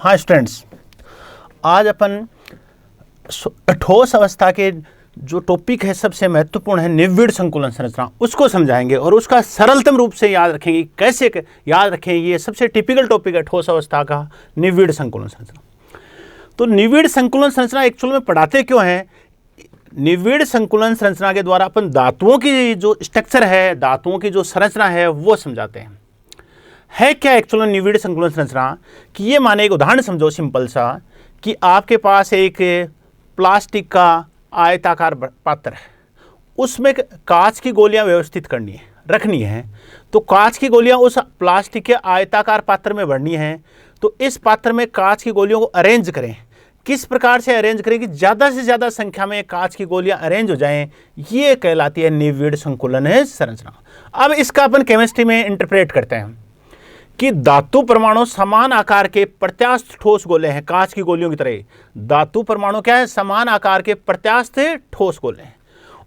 हाँ स्टूडेंट्स, आज अपन ठोस अवस्था के जो टॉपिक है सबसे महत्वपूर्ण है निविड़ संकुलन संरचना, उसको समझाएंगे और उसका सरलतम रूप से याद रखेंगे। कैसे याद रखें, ये सबसे टिपिकल टॉपिक है ठोस अवस्था का, निविड़ संकुलन संरचना। तो निविड़ संकुलन संरचना एक्चुअल में पढ़ाते क्यों हैं? निविड़ संकुलन संरचना के द्वारा अपन धातुओं की जो स्ट्रक्चर है, धातुओं की जो संरचना है वो समझाते हैं। है क्या एक्चुअल निविड़ संकुलन संरचना? कि ये माने एक उदाहरण समझो सिंपल सा, कि आपके पास एक प्लास्टिक का आयताकार पात्र है, उसमें कांच की गोलियां व्यवस्थित करनी है, रखनी है। तो कांच की गोलियां उस प्लास्टिक के आयताकार पात्र में भरनी है। तो इस पात्र में कांच की गोलियों को अरेंज करें। किस प्रकार से अरेंज करें कि ज़्यादा से ज़्यादा संख्या में कांच की गोलियां अरेंज हो जाएं, ये कहलाती है निविड़ संकुलन संरचना। अब इसका अपन केमिस्ट्री में इंटरप्रेट करते हैं कि धातु परमाणु समान आकार के प्रत्यास्थ ठोस गोले हैं, कांच की गोलियों की तरह। धातु परमाणु क्या है? समान आकार के प्रत्यास्थ ठोस गोले हैं,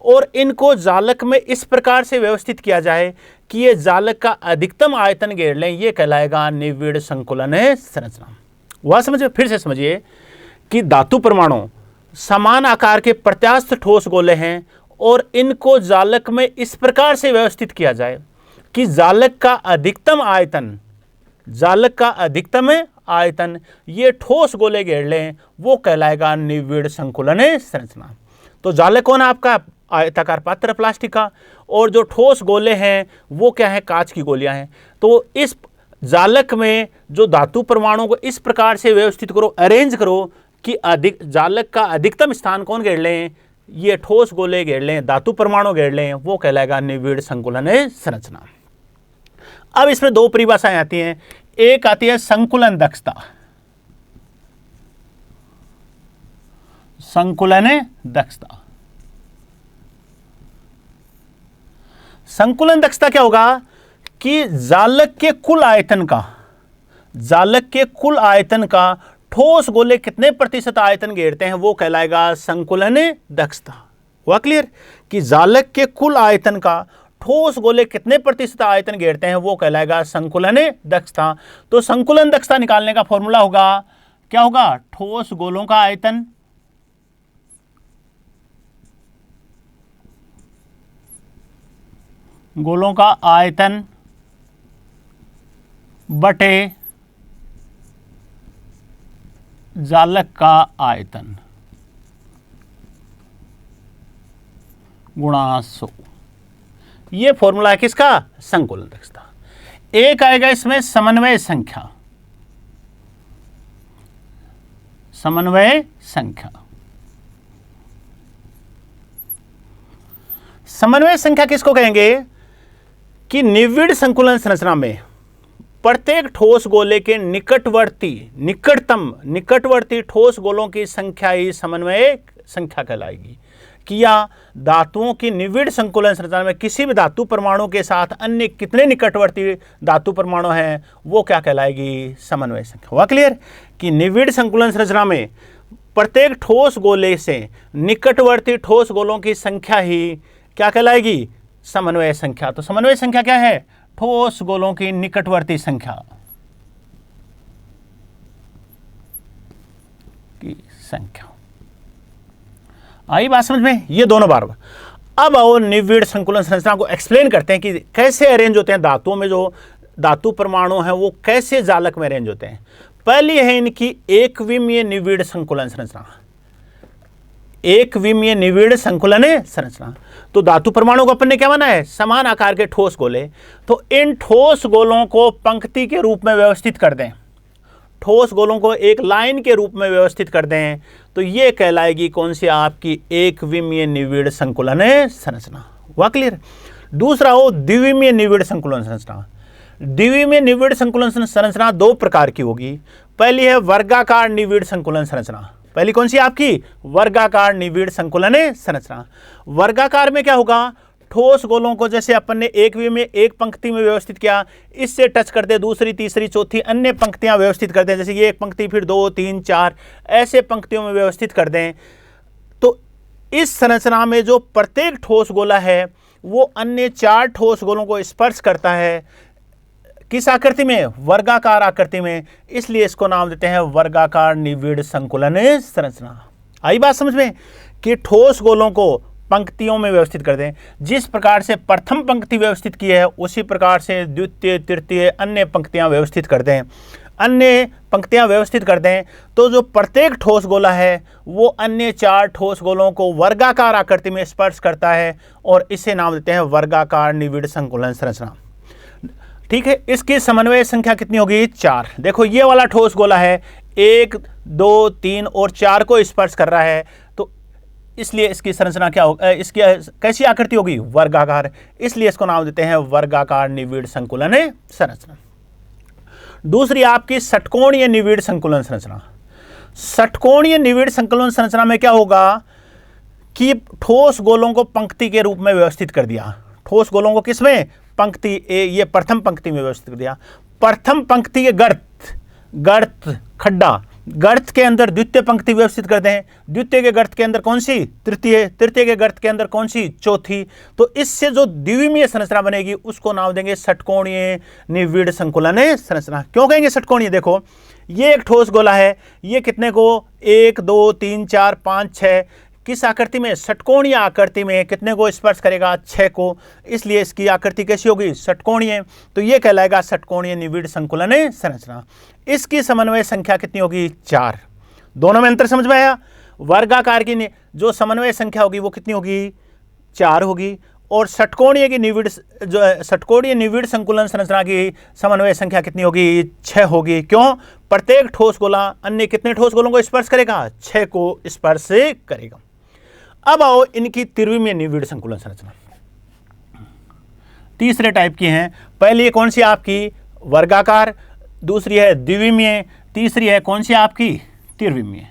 और इनको जालक में इस प्रकार से व्यवस्थित किया जाए कि ये जालक का अधिकतम आयतन घेर लें, ये कहलाएगा निविड़ संकुलन संरचना। वह समझिए, फिर से समझिए कि धातु परमाणु समान आकार के प्रत्यास्थ ठोस गोले हैं और इनको जालक में इस प्रकार से व्यवस्थित किया जाए कि जालक का अधिकतम आयतन ये ठोस गोले घेर लें, वो कहलाएगा निविड़ संकुलन संरचना। तो जालक कौन है? आपका आयताकार पात्र प्लास्टिक का, और जो ठोस गोले हैं वो क्या है? कांच की गोलियां हैं। तो इस जालक में जो धातु परमाणु को इस प्रकार से व्यवस्थित करो, अरेंज करो कि जालक का अधिकतम स्थान कौन घेर लें? ये ठोस गोले घेर लें, धातु परमाणु घेर लें, वो कहलाएगा निविड़ संकुलन संरचना। अब इसमें दो परिभाषाएं आती हैं। एक आती है संकुलन दक्षता। संकुलन दक्षता, संकुलन दक्षता क्या होगा कि जालक के कुल आयतन का ठोस गोले कितने प्रतिशत आयतन घेरते हैं, वो कहलाएगा संकुलन दक्षता। हुआ क्लियर? कि जालक के कुल आयतन का ठोस गोले कितने प्रतिशत आयतन घेरते हैं, वो कहलाएगा संकुलन दक्षता। तो संकुलन दक्षता निकालने का फॉर्मूला होगा, क्या होगा? ठोस गोलों का आयतन बटे जालक का आयतन गुणा 100। ये फॉर्मूला है किसका? संकुलन दक्षता। एक आएगा इसमें समन्वय संख्या। समन्वय संख्या किसको कहेंगे? कि निविड़ संकुलन संरचना में प्रत्येक ठोस गोले के निकटवर्ती ठोस गोलों की संख्या ही समन्वय संख्या कहलाएगी। कि या धातुओं की निविड़ संकुलन संरचना में किसी भी धातु परमाणु के साथ अन्य कितने निकटवर्ती धातु परमाणु हैं, वो क्या कहलाएगी? समन्वय संख्या। हुआ क्लियर? कि निविड़ संकुलन संरचना में प्रत्येक ठोस गोले से निकटवर्ती ठोस गोलों की संख्या ही क्या कहलाएगी? समन्वय संख्या। तो समन्वय संख्या क्या है? ठोस गोलों की निकटवर्ती संख्या की संख्या। आई बात समझ में? ये दोनों बार। अब आओ निविड़ संकुलन संरचना को एक्सप्लेन करते हैं कि कैसे अरेंज होते हैं धातुओं में, जो धातु परमाणु हैं वो कैसे जालक में अरेंज होते हैं। पहली है इनकी एकविमीय निविड़ संकुलन संरचना। एकविमीय निविड़ संकुलन संरचना। तो धातु परमाणु को अपन ने क्या माना है? समान आकार के ठोस गोले। तो इन ठोस गोलों को पंक्ति के रूप में व्यवस्थित कर दें, ठोस गोलों को एक लाइन के रूप में व्यवस्थित कर दें, तो ये कहलाएगी कौन सी? आपकी एकविमीय निविड़ संकुलन संरचना। हुआ क्लियर? दूसरा हो द्विविमीय निविड़ संकुलन संरचना। द्विविमीय निविड़ संकुलन संरचना दो प्रकार की होगी। पहली है वर्गाकार निविड़ संकुलन संरचना। पहली कौन सी? आपकी वर्गाकार निविड़ संकुलन संरचना। वर्गाकार में क्या होगा? ठोस गोलों को जैसे अपन ने एक पंक्ति में व्यवस्थित किया, इससे टच कर दे दूसरी, तीसरी, चौथी अन्य पंक्तियां व्यवस्थित कर दें। जैसे ये एक पंक्ति, फिर 2, 3, 4 ऐसे पंक्तियों में व्यवस्थित कर दें। तो इस संरचना में जो प्रत्येक ठोस गोला है वो अन्य 4 ठोस गोलों को स्पर्श करता है। किस आकृति में? वर्गाकार आकृति में, इसलिए इसको नाम देते हैं वर्गाकार निविड़ संकुलन संरचना। आई बात समझ में कि ठोस गोलों को पंक्तियों में व्यवस्थित कर दें। जिस प्रकार से प्रथम पंक्ति व्यवस्थित की है उसी प्रकार से द्वितीय तृतीय अन्य पंक्तियां व्यवस्थित कर दें। अन्य पंक्तियां व्यवस्थित कर दें तो जो प्रत्येक ठोस गोला है वो अन्य 4 ठोस गोलों को वर्गाकार आकृति में स्पर्श करता है और इसे नाम देते हैं वर्गाकार निविड़ संकुलन संरचना। ठीक है, इसकी समन्वय संख्या कितनी होगी? 4। देखो ये वाला ठोस गोला है 1 2 3 और 4 को स्पर्श कर रहा है, तो इसलिए इसकी संरचना क्या होगी? इसकी कैसी आकृति होगी? वर्गाकार, इसलिए इसको नाम देते हैं वर्गाकार निविड़ संकुलन संरचना। दूसरी आपकी षटकोणीय निविड़ संकुलन संरचना। षटकोणीय निविड़ संकुलन संरचना में क्या होगा कि ठोस गोलों को पंक्ति के रूप में व्यवस्थित कर दिया। ठोस गोलों को किसमें? पंक्ति ए, ये प्रथम पंक्ति में व्यवस्थित कर दिया। प्रथम पंक्ति के गर्त खड्डा, गर्त के अंदर द्वितीय पंक्ति व्यवस्थित कर दें। द्वितीय के गर्त के अंदर कौन सी? तृतीय। तृतीय के गर्त के अंदर कौन सी? चौथी। तो इससे जो द्विमीय संरचना बनेगी उसको नाम देंगे षटकोणीय निविड़ संकुलन संरचना। क्यों कहेंगे षटकोणीय? देखो ये एक ठोस गोला है, ये कितने को? 1 2 3 4 5 6 किस आकृति में? षटकोणीय आकृति में। कितने को स्पर्श करेगा? 6 को, इसलिए इसकी आकृति कैसी होगी? षटकोणीय। तो ये कहलाएगा षटकोणीय निविड़ संकुलन संरचना। इसकी समन्वय संख्या कितनी होगी? 4। दोनों में अंतर समझ में आया? वर्गाकार की जो समन्वय संख्या होगी वो कितनी होगी? 4 होगी, और षटकोणीय की निविड़ जो षटकोणीय निविड़ संकुलन संरचना की समन्वय संख्या कितनी होगी? 6 होगी। क्यों? प्रत्येक ठोस गोला अन्य कितने ठोस गोलों को स्पर्श करेगा? 6 को स्पर्श करेगा। अब आओ इनकी त्रिविमीय निविड़ संकुलन संरचना। तीसरे टाइप की हैं। पहली कौन सी आपकी? वर्गाकार, दूसरी है द्विविमीय, तीसरी है कौन सी आपकी? त्रिविमीय।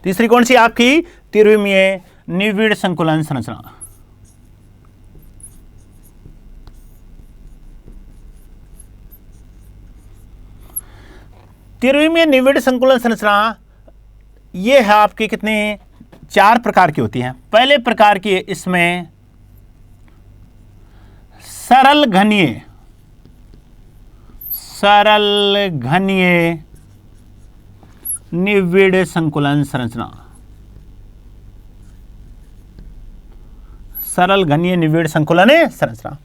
तीसरी कौन सी आपकी? त्रिविमीय निविड़ संकुलन संरचना। त्रिविमीय निविड़ संकुलन संरचना ये है आपकी कितने? 4 प्रकार की होती हैं। पहले प्रकार की इसमें सरल घनीय निविड़ संकुलन संरचना। सरल घनीय निविड़ संकुलन संरचना।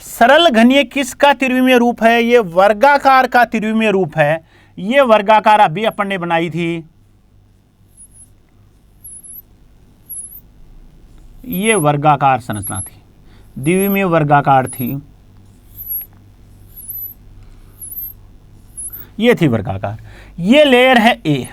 सरल घनीय किसका त्रिविमीय रूप है? ये वर्गाकार का त्रिविमीय रूप है। ये वर्गाकार अभी अपन ने बनाई थी, ये वर्गाकार संरचना थी, द्विविमीय वर्गाकार थी, ये थी वर्गाकार। ये लेयर है ए।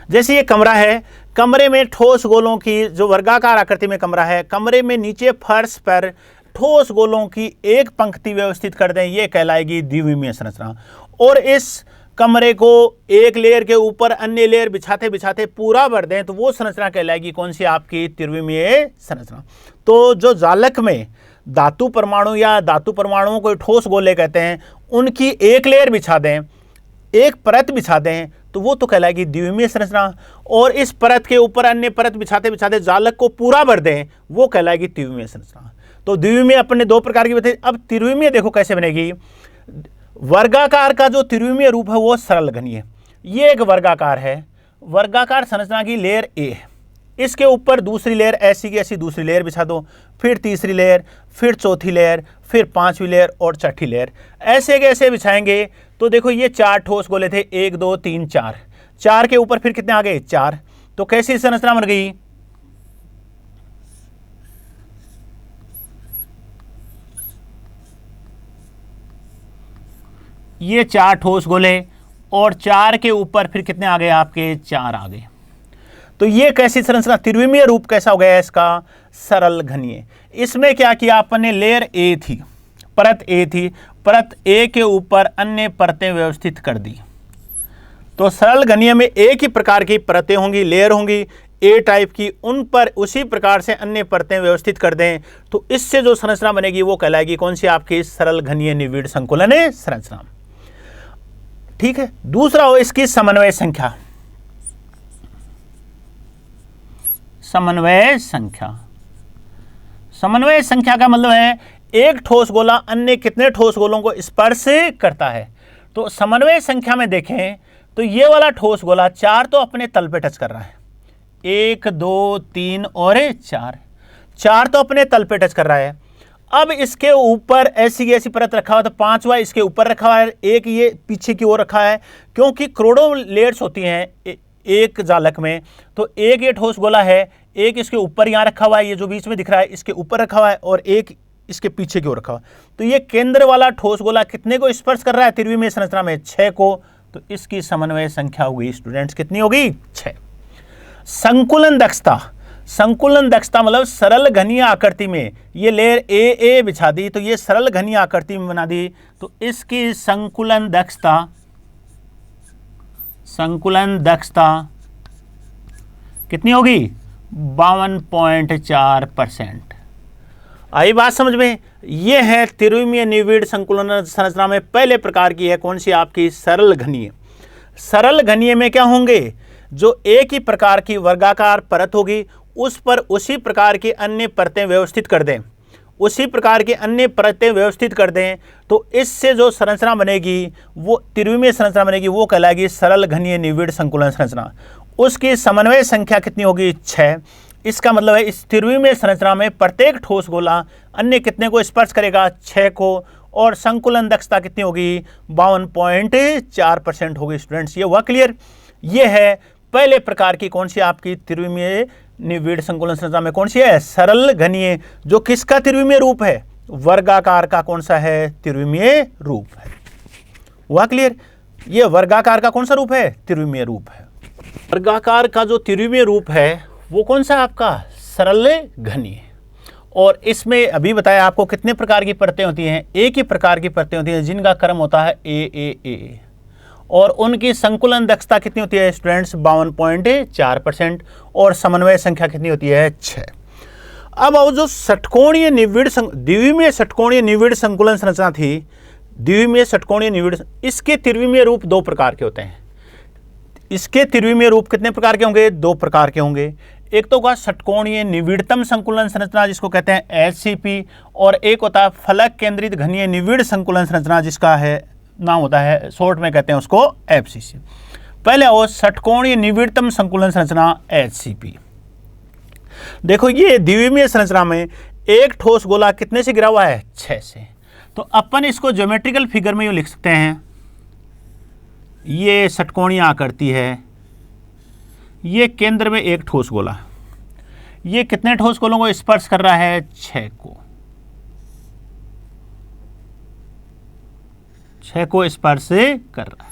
जैसे ये कमरा है, कमरे में ठोस गोलों की जो वर्गाकार आकृति में कमरा है, कमरे में नीचे फर्श पर ठोस गोलों की एक पंक्ति व्यवस्थित कर दें, ये कहलाएगी द्विविमीय संरचना। और इस कमरे को एक लेयर के ऊपर अन्य लेयर बिछाते बिछाते पूरा भर दें तो वो संरचना कहलाएगी कौन सी? आपकी त्रिविमीय संरचना। तो जो जालक में धातु परमाणु या धातु परमाणुओं को ठोस गोले कहते हैं, उनकी एक लेयर बिछा दें, एक परत बिछा दें तो वो तो कहलाएगी द्विविमीय संरचना। और इस परत के ऊपर अन्य परत बिछाते बिछाते जालक को पूरा भर दें, वो कहलाएगी त्रिविमीय संरचना। तो द्विविमीय अपन ने 2 प्रकार की बताई। अब त्रिविमीय देखो कैसे बनेगी। वर्गाकार का जो त्रिविमीय रूप है वो सरल घनीय। ये एक वर्गाकार है, वर्गाकार संरचना की लेयर ए है, इसके ऊपर दूसरी लेयर ऐसी की ऐसी दूसरी लेयर बिछा दो, फिर तीसरी लेयर, फिर चौथी लेयर, फिर 5वीं लेयर और छठी लेयर, ऐसे कैसे बिछाएंगे? तो देखो ये 4 ठोस गोले थे, 1 2 3 4, 4 के ऊपर फिर कितने आ गए? 4। तो कैसी संरचना बन गई? ये 4 ठोस गोले और 4 के ऊपर फिर कितने आ गए? आपके 4 आ गए। तो ये कैसी संरचना? त्रिविमीय रूप कैसा हो गया इसका? सरल घनीय। इसमें क्या किया आपने? लेयर ए थी, परत ए थी, परत ए के ऊपर अन्य परतें व्यवस्थित कर दी। तो सरल घनीय में एक ही प्रकार की परतें होंगी, लेयर होंगी ए टाइप की, उन पर उसी प्रकार से अन्य परतें व्यवस्थित कर दें तो इससे जो संरचना बनेगी वो कहलाएगी कौन सी? आपकी सरल घनीय निविड़ संकुलन संरचना। ठीक है। दूसरा हो इसकी समन्वय संख्या। समन्वय समन्वय संख्या का मतलब है एक ठोस गोला अन्य कितने ठोस गोलों को स्पर्श करता है। तो समन्वय संख्या में देखें तो ये वाला ठोस गोला 4 तो अपने तल पे टच कर रहा है, 1 2 3 और 4 तो अपने तल पे टच कर रहा है। अब इसके ऊपर ऐसी ऐसी परत रखा हुआ, तो 5वां इसके ऊपर रखा हुआ है, एक ये पीछे की ओर रखा है, क्योंकि करोड़ों लेयर्स होती हैं एक जालक में। तो एक ये ठोस गोला है, एक इसके ऊपर यहाँ रखा हुआ है, ये जो बीच में दिख रहा है इसके ऊपर रखा हुआ है, और एक इसके पीछे की ओर रखा हुआ है। तो ये केंद्र वाला ठोस गोला कितने को स्पर्श कर रहा है त्रिविमीय संरचना में? 6 को। तो इसकी समन्वय संख्या होगी स्टूडेंट्स कितनी होगी? 6। संकुलन दक्षता, संकुलन दक्षता मतलब सरल घनीय आकृति में ये लेयर ए बिछा दी, तो ये सरल घनीय आकृति में बना दी, तो इसकी संकुलन दक्षता कितनी होगी? 52.4%। आई बात समझ में? ये है त्रिविमीय निर्विड संकुलन संरचना में पहले प्रकार की है कौन सी? आपकी सरल घनीय। सरल घनीय में क्या होंगे? जो एक ही प्रकार की वर्गाकार परत होगी उस पर उसी प्रकार की अन्य परतें व्यवस्थित कर दें, तो इससे जो संरचना बनेगी वो त्रिविमीय संरचना बनेगी, वो कहलाएगी सरल घनीय निर्विड संकुलन संरचना। उसकी समन्वय संख्या कितनी होगी? 6। इसका मतलब है इस त्रिविमीय संरचना में प्रत्येक ठोस गोला अन्य कितने को स्पर्श करेगा? 6 को। और संकुलन दक्षता कितनी होगी? 52.4% होगी स्टूडेंट्स। ये हुआ क्लियर? ये है पहले प्रकार की कौन सी आपकी त्रिविमीय निर्विड संकुलन संरचना में कौन सी है? सरल घनीय। जो किसका त्रिविमीय रूप है? वर्गाकार का कौन सा है? त्रिविमीय रूप है। हुआ क्लियर? ये वर्गाकार का कौन सा रूप है? त्रिविमीय रूप है। वर्गाकार का जो त्रिविमीय रूप है वो कौन सा आपका? सरल घनीय। और इसमें अभी बताया आपको कितने प्रकार की परतें होती हैं? एक ही प्रकार की परतें होती हैं जिनका क्रम होता है ए। और उनकी संकुलन दक्षता कितनी होती है स्टूडेंट्स? 52.4%। और समन्वय संख्या कितनी होती है? 6। अब वो जो षटकोणीय निर्विड द्विविमीय षटकोणीय निर्विड संकुलन संरचना थी, द्विविमीय षटकोणीय निर्विड, इसके त्रिविमीय रूप 2 प्रकार के होते हैं। इसके त्रिविमीय रूप कितने प्रकार के होंगे? 2 प्रकार के होंगे। एक तो होगा षटकोणीय निविडतम संकुलन संरचना जिसको कहते हैं HCP, और एक होता है फलक केंद्रित घनीय निविड संकुलन संरचना जिसका है नाम होता है, शॉर्ट में कहते हैं उसको FCC। पहले वो षटकोणीय निविडतम संकुलन संरचना HCP। देखो ये द्विविमीय संरचना में एक ठोस गोला कितने से गिरा हुआ है? 6 से। तो अपन इसको ज्योमेट्रिकल फिगर में यूँ लिख सकते हैं, ये षटकोणीय आकृति है, ये केंद्र में एक ठोस गोला, ये कितने ठोस गोलों को स्पर्श कर रहा है? 6 को। 6 को स्पर्श कर रहा है।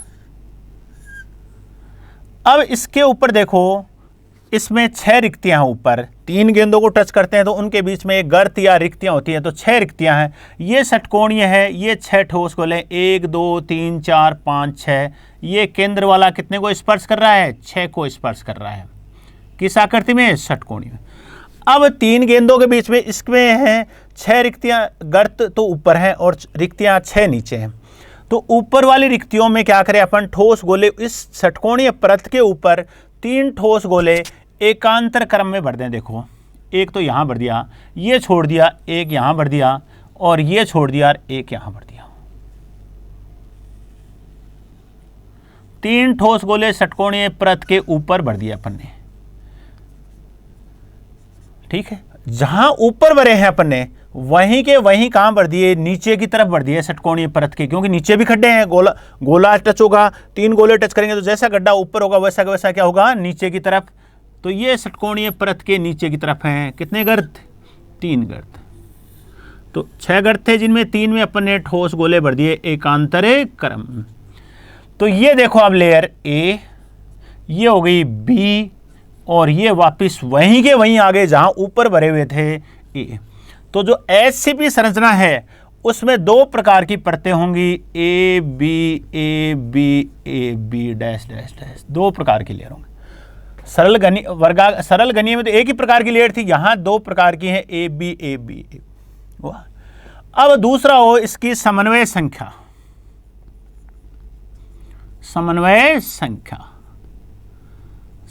अब इसके ऊपर देखो, इसमें 6 रिक्तियां हैं ऊपर, 3 गेंदों को टच करते हैं तो उनके बीच में एक गर्त या रिक्तियां होती हैं, तो 6 रिक्तियां हैं। ये षटकोणीय है, ये 6 ठोस गोले 1 2 3 4 5 6। ये केंद्र वाला कितने को स्पर्श कर रहा है? 6 को स्पर्श कर रहा है। किस आकृति में? षटकोणीय। अब 3 गेंदों के बीच में इसमें हैं 6 रिक्तियां, गर्त तो ऊपर हैं और रिक्तियां 6 नीचे हैं। तो ऊपर वाली रिक्तियों में क्या करें अपन? ठोस गोले इस षटकोणीय परत के ऊपर 3 ठोस गोले एकांतर क्रम में भर दें। देखो, एक तो यहाँ भर दिया, ये छोड़ दिया, एक यहाँ भर दिया, और ये छोड़ दिया, एक यहाँ भर दिया। 3 ठोस गोले षटकोणीय परत के ऊपर भर दिया अपन ने। ठीक है, जहां ऊपर भरे हैं अपन ने वहीं के वहीं कहां भर दिए? नीचे की तरफ भर दिए षटकोणीय परत के, क्योंकि नीचे भी खड्डे हैं। गोला टच होगा, 3 गोले टच करेंगे तो जैसा गड्ढा ऊपर होगा वैसा का वैसा क्या होगा? नीचे की तरफ। तो ये षटकोणीय परत के नीचे की तरफ हैं कितने गर्त? 3 गर्त। तो 6 गर्त थे जिनमें 3 में अपन ने ठोस गोले भर दिए एकांतर क्रम। तो ये देखो अब लेयर ए, ये हो गई बी, और ये वापिस वहीं के वहीं आगे जहां ऊपर भरे हुए थे ए। तो जो HCP संरचना है उसमें 2 प्रकार की परतें होंगी, A B dash dash dash, 2 प्रकार की लेयर होंगे। सरल घनीय में तो एक ही प्रकार की लेयर थी, यहाँ 2 प्रकार की है, ए बी। अब दूसरा हो इसकी समन्वय संख्या।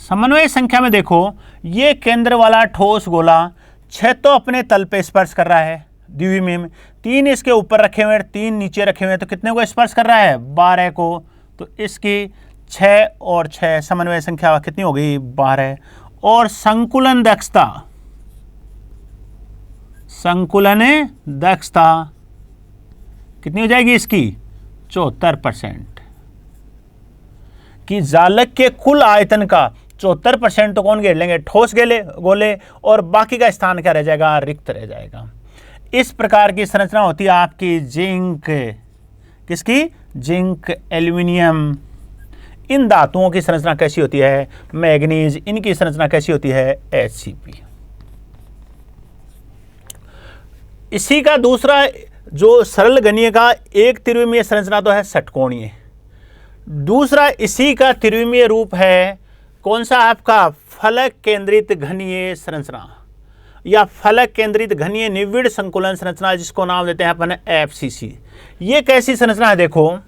समन्वय संख्या में देखो, ये केंद्र वाला ठोस गोला 6 तो अपने तल पे स्पर्श कर रहा है द्विविमीय में, 3 इसके ऊपर रखे हुए हैं, 3 नीचे रखे हुए हैं, तो कितने को स्पर्श कर रहा है? 12 को। तो इसकी 6 और 6 समन्वय संख्या कितनी हो गई? 12। और संकुलन दक्षता, संकुलन दक्षता कितनी हो जाएगी इसकी? 74%। कि जालक के कुल आयतन का 74% तो कौन घेर लेंगे? ठोस गोले, और बाकी का स्थान क्या रह जाएगा? रिक्त रह जाएगा। इस प्रकार की संरचना होती है आपकी जिंक, किसकी? Zinc, aluminium. इन धातुओं की संरचना कैसी होती है? मैग्नीज। इनकी संरचना कैसी होती है? HCP। इसी का दूसरा जो सरल घनीय का एक त्रिविमीय संरचना तो है षटकोणीय, दूसरा इसी का त्रिविमीय रूप है कौन सा आपका? फलक केंद्रित घनीय संरचना या फलक केंद्रित घनीय निविड़ संकुलन संरचना, जिसको नाम देते हैं अपन FCC। ये कैसी संरचना है? देखो,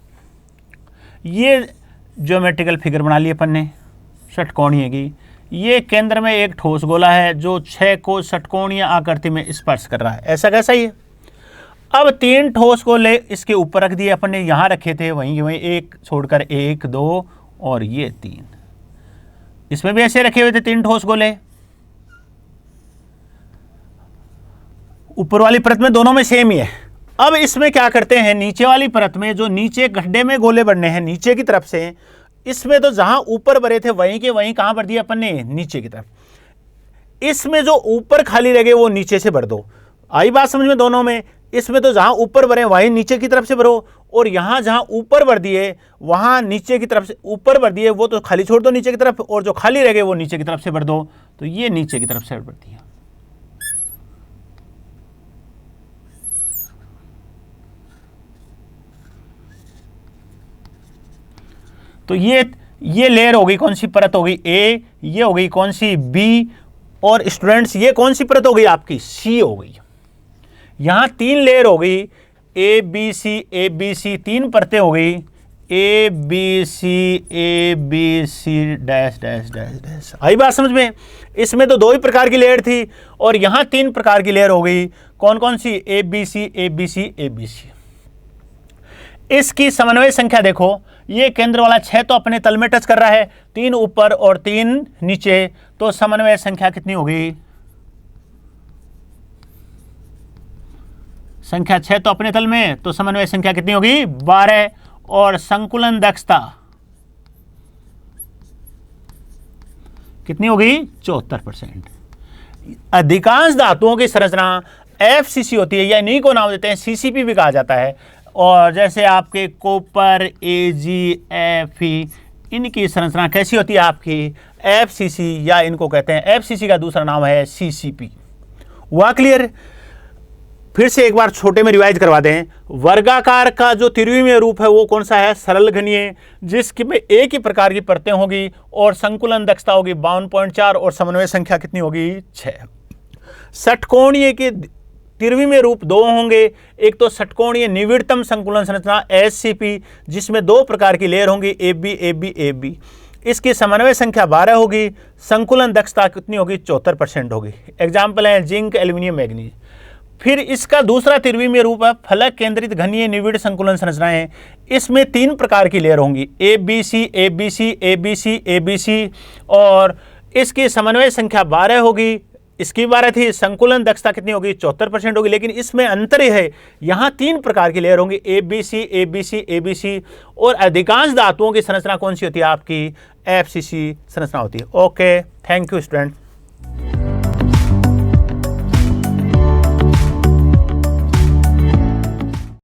ये ज्योमेट्रिकल फिगर बना ली अपन ने षटकोणीय की। ये केंद्र में एक ठोस गोला है जो 6 को षटकोणीय आकृति में स्पर्श कर रहा है। ऐसा कैसा ही है? अब 3 ठोस गोले इसके ऊपर रख दिए अपन ने, यहाँ रखे थे वहीं एक छोड़कर 1, 2 और ये 3। इसमें भी ऐसे रखे हुए थे 3 ठोस गोले। ऊपर वाली परत में दोनों में सेम ही है। अब इसमें क्या करते हैं? नीचे वाली परत में जो नीचे गड्ढे में गोले बढ़ने हैं नीचे की तरफ से, इसमें तो जहां ऊपर भरे थे वहीं के वहीं कहां भर दिया अपन ने? नीचे की तरफ। इसमें जो ऊपर खाली रह गए वो नीचे से भर दो। आई बात समझ में? दोनों में इसमें तो जहां ऊपर भरे वहीं नीचे की तरफ से भरो, और यहां जहां ऊपर भर दिए वहां नीचे की तरफ से ऊपर भर दिए, वो तो खाली छोड़ दो नीचे की तरफ, और जो खाली रह गए वो नीचे की तरफ से भर दो। तो ये नीचे की तरफ से भर दिया। तो ये लेयर हो गई, कौन सी परत हो गई? A। ये हो गई कौन सी? B। और स्टूडेंट्स ये कौन सी परत हो गई आपकी? C हो गई। यहां 3 लेयर हो गई, ABC 3 परतें हो गई, ABC dash dash dash dash. आई बात समझ में? इसमें तो 2 ही प्रकार की लेयर थी और यहां 3 प्रकार की लेयर हो गई। कौन कौन सी? ABC। इसकी समन्वय संख्या देखो, ये केंद्र वाला 6 तो अपने तल में टच कर रहा है, 3 ऊपर और 3 नीचे, तो समन्वय संख्या कितनी होगी? संख्या 6 तो अपने तल में, तो समन्वय संख्या कितनी होगी? 12। और संकुलन दक्षता कितनी होगी? 74%। अधिकांश धातुओं की संरचना FCC होती है, या इन्हीं को नाम देते हैं CCP भी कहा जाता है। और जैसे आपके कॉपर, Ag, Fe, इनकी संरचना कैसी होती है आपकी? FCC, या इनको कहते हैं FCC का दूसरा नाम है CCP। हुआ क्लियर? फिर से एक बार छोटे में रिवाइज करवा दें। वर्गाकार का जो त्रिविमीय रूप है वो कौन सा है? सरल घनीय, जिसमें एक ही प्रकार की परतें होगी और संकुलन दक्षता होगी 52.4 और समन्वय संख्या कितनी होगी? 6। षटकोणीय के त्रिविमीय रूप 2 होंगे, एक तो षटकोणीय निविड़तम संकुलन संरचना SCP, जिसमें 2 प्रकार की लेयर होंगी, AB। इसकी समन्वय संख्या 12 होगी, संकुलन दक्षता कितनी होगी? 74% होगी। एग्जाम्पल है जिंक, एल्यूमिनियम, मैग्नीज। फिर इसका दूसरा त्रिविमीय रूप है फलक केंद्रित घनीय निविड़ संकुलन संरचनाएं। इसमें 3 प्रकार की लेयर होंगी, ABC, और इसकी समन्वय संख्या 12 होगी। इसकी 12 थी, संकुलन दक्षता कितनी होगी? 74% होगी। लेकिन इसमें अंतर है, यहाँ 3 प्रकार की लेयर होंगी, ABC, और अधिकांश धातुओं की संरचना कौन सी होती है आपकी? FCC संरचना होती है। Okay, thank you student.